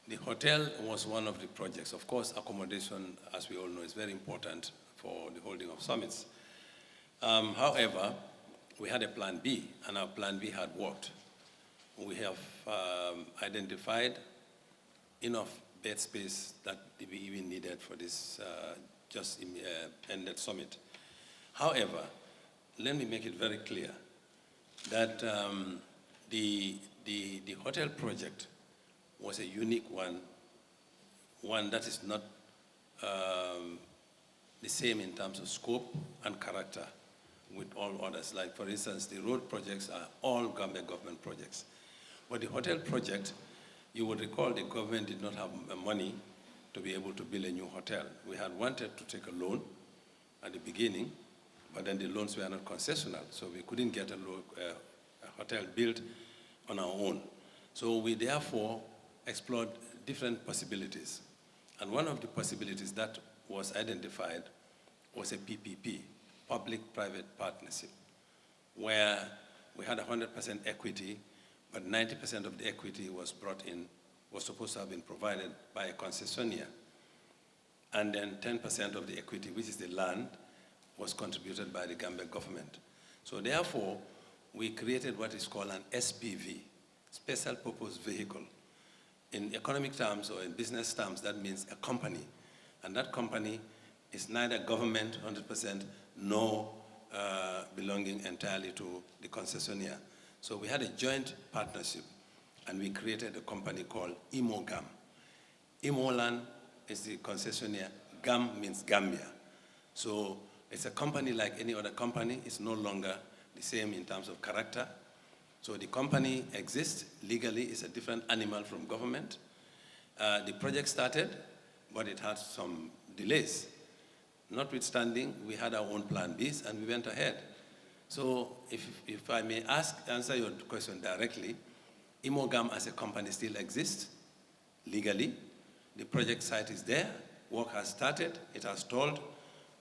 The hotel was one of the projects. Of course, accommodation, as we all know, is very important for the holding of summits. However, we had a plan B, and our plan B had worked. We have identified enough bed space that we even needed for this just ended summit. However, let me make it very clear that the hotel project was a unique one that is not the same in terms of scope and character with all others. Like, for instance, the road projects are all Gambia government projects. But the hotel project, you would recall the government did not have money to be able to build a new hotel. We had wanted to take a loan at the beginning, but then the loans were not concessional, so we couldn't get a hotel built on our own. So we therefore explored different possibilities. And one of the possibilities that was identified was a PPP, public-private partnership, where we had 100% equity, but 90% of the equity was supposed to have been provided by a concessionaire. And then 10% of the equity, which is the land, was contributed by the Gambia government. So therefore, we created what is called an SPV, Special Purpose Vehicle. In economic terms or in business terms, that means a company. And that company is neither government 100% nor belonging entirely to the concessionaire. So we had a joint partnership, and we created a company called IMOGAM. IMOLAN is the concessionaire. GAM means Gambia. So it's a company like any other company. It's no longer the same in terms of character. So the company exists legally. It's a different animal from government. The project started, but it had some delays. Notwithstanding, we had our own plan Bs, and we went ahead. So if I may answer your question directly, IMOGAM as a company still exists legally. The project site is there. Work has started. It has stalled.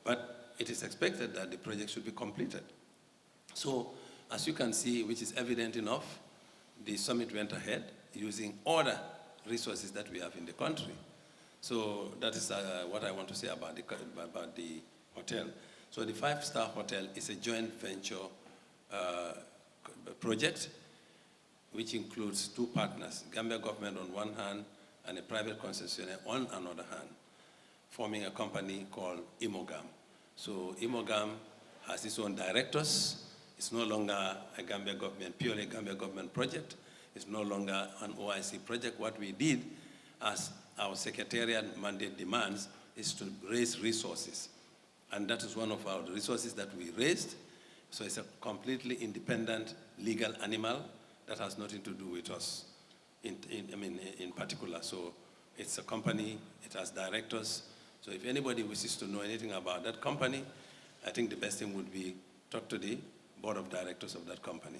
But it is expected that the project should be completed. So as you can see, which is evident enough, the summit went ahead using all the resources that we have in the country. So that is what I want to say about the hotel. So the five-star hotel is a joint venture project, which includes two partners, Gambia government on one hand and a private concessionaire on another hand, forming a company called IMOGAM. So IMOGAM has its own directors. It's no longer a Gambia government, purely Gambia government project. It's no longer an OIC project. What we did, as our secretariat mandate demands, is to raise resources. And that is one of our resources that we raised. So it's a completely independent legal animal that has nothing to do with us in particular. So it's a company, it has directors. So if anybody wishes to know anything about that company, I think the best thing would be talk to the board of directors of that company.